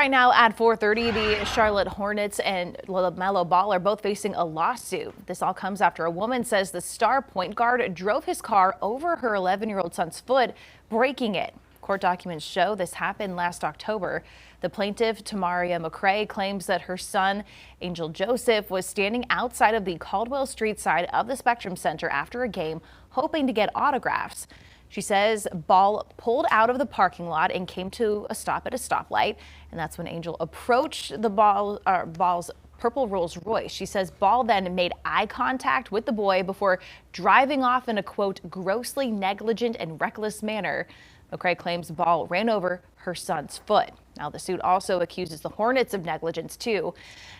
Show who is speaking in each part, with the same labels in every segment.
Speaker 1: Right now at 4:30, the Charlotte Hornets and LaMelo Ball are both facing a lawsuit. This all comes after a woman says the star point guard drove his car over her 11-year-old son's foot, breaking it. Court documents show this happened last October. The plaintiff, Tamaria McCrae, claims that her son, Angel Joseph, was standing outside of the Caldwell Street side of the Spectrum Center after a game, hoping to get autographs. She says Ball pulled out of the parking lot and came to a stop at a stoplight, and that's when Angel approached the Ball's purple Rolls Royce. She says Ball then made eye contact with the boy before driving off in a, quote, grossly negligent and reckless manner. McCrae claims Ball ran over her son's foot. Now, the suit also accuses the Hornets of negligence, too.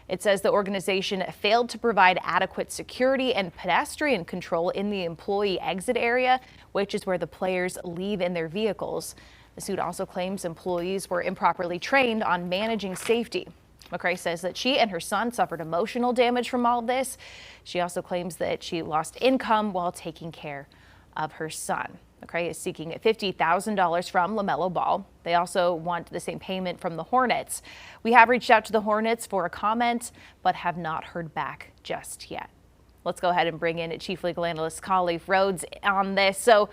Speaker 1: It says the organization failed to provide adequate security and pedestrian control in the employee exit area, which is where the players leave in their vehicles. The suit also claims employees were improperly trained on managing safety. McCrae says that she and her son suffered emotional damage from all of this. She also claims that she lost income while taking care of her son. McCrae is seeking $50,000 from LaMelo Ball. They also want the same payment from the Hornets. We have reached out to the Hornets for a comment, but have not heard back just yet. Let's go ahead and bring in Chief Legal Analyst Khalif Rhodes on this. So,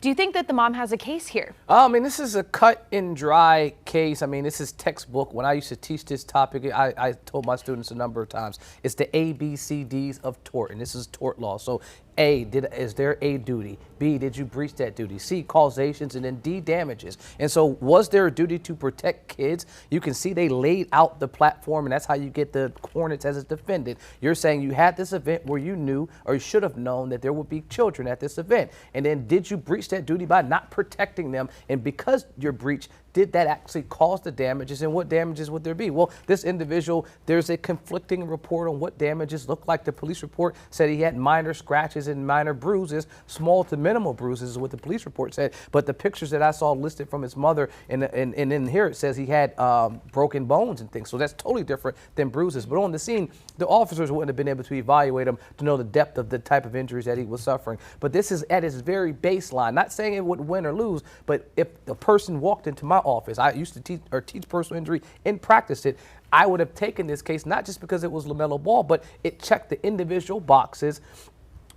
Speaker 1: do you think that the mom has a case here?
Speaker 2: I mean, this is a cut and dry case. I mean, this is textbook. When I used to teach this topic, I told my students a number of times, it's the ABCDs of tort, and this is tort law. So, A, is there a duty? B, did you breach that duty? C, causations, and then D, damages. And so was there a duty to protect kids? You can see they laid out the platform, and that's how you get the Hornets as a defendant. You're saying you had this event where you knew or you should have known that there would be children at this event. And then did you breach that duty by not protecting them? And because your breach, did that actually cause the damages, and what damages would there be? Well, this individual, there's a conflicting report on what damages look like. The police report said he had minor scratches and minor bruises, small to minimal bruises is what the police report said. But the pictures that I saw listed from his mother, and in here it says he had broken bones and things. So that's totally different than bruises. But on the scene, the officers wouldn't have been able to evaluate him to know the depth of the type of injuries that he was suffering. But this is at its very baseline. Not saying it would win or lose, but if the person walked into my office, I used to teach personal injury and practice it, I would have taken this case not just because it was LaMelo Ball, but it checked the individual boxes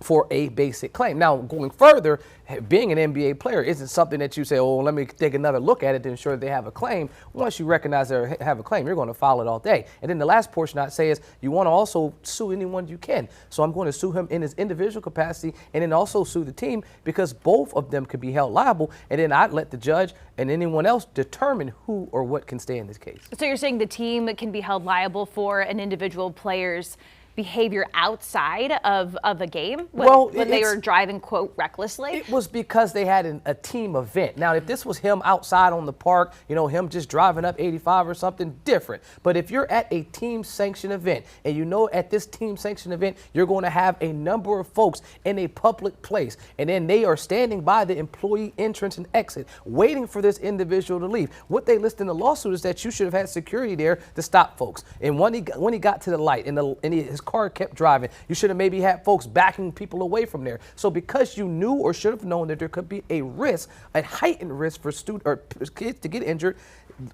Speaker 2: for a basic claim. Now, going further, being an NBA player isn't something that you say, oh, let me take another look at it to ensure they have a claim. Once you recognize they have a claim, you're going to file it all day. And then the last portion I'd say is you want to also sue anyone you can. So I'm going to sue him in his individual capacity and then also sue the team, because both of them could be held liable. And then I'd let the judge and anyone else determine who or what can stay in this case.
Speaker 1: So you're saying the team can be held liable for an individual player's behavior outside of a game when they were driving, quote, recklessly?
Speaker 2: It was because they had a team event. Now, if this was him outside on the park, you know, him just driving up 85 or something, different. But if you're at a team sanctioned event and you know at this team sanctioned event, you're going to have a number of folks in a public place, and then they are standing by the employee entrance and exit waiting for this individual to leave. What they list in the lawsuit is that you should have had security there to stop folks. And when he got to the light and his car kept driving, you should have maybe had folks backing people away from there. So because you knew or should have known that there could be a risk, a heightened risk for students or kids to get injured,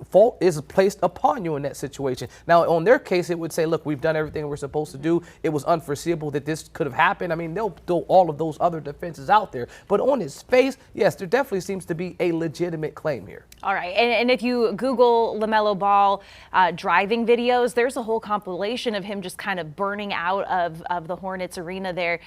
Speaker 2: fault is placed upon you in that situation. Now, on their case, it would say, look, we've done everything we're supposed to do. It was unforeseeable that this could have happened. I mean, they'll throw all of those other defenses out there. But on his face, yes, there definitely seems to be a legitimate claim here.
Speaker 1: All right. And if you Google LaMelo Ball driving videos, there's a whole compilation of him just kind of burning out of the Hornets arena there.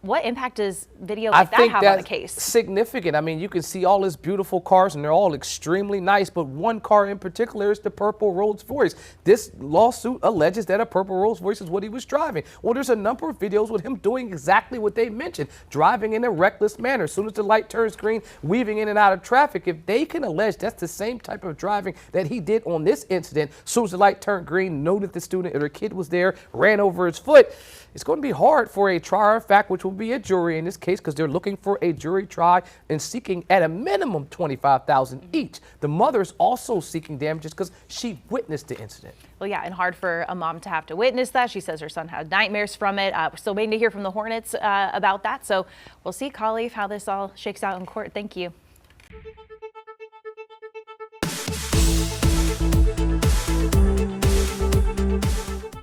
Speaker 1: What impact does video like that have on the case?
Speaker 2: Significant. I mean, you can see all his beautiful cars, and they're all extremely nice, but one car in particular is the purple Rolls Royce. This lawsuit alleges that a purple Rolls Royce is what he was driving. Well, there's a number of videos with him doing exactly what they mentioned, driving in a reckless manner. As soon as the light turns green, weaving in and out of traffic. If they can allege that's the same type of driving that he did on this incident, as soon as the light turned green, know that the student or the kid was there, ran over his foot, it's going to be hard for a trier of fact, which will be a jury in this case, because they're looking for a jury trial and seeking at a minimum $25,000 each. The mother's also seeking damages because she witnessed the incident.
Speaker 1: Well, yeah, and hard for a mom to have to witness that. She says her son had nightmares from it. We're still waiting to hear from the Hornets about that. So we'll see, Khalif, how this all shakes out in court. Thank you.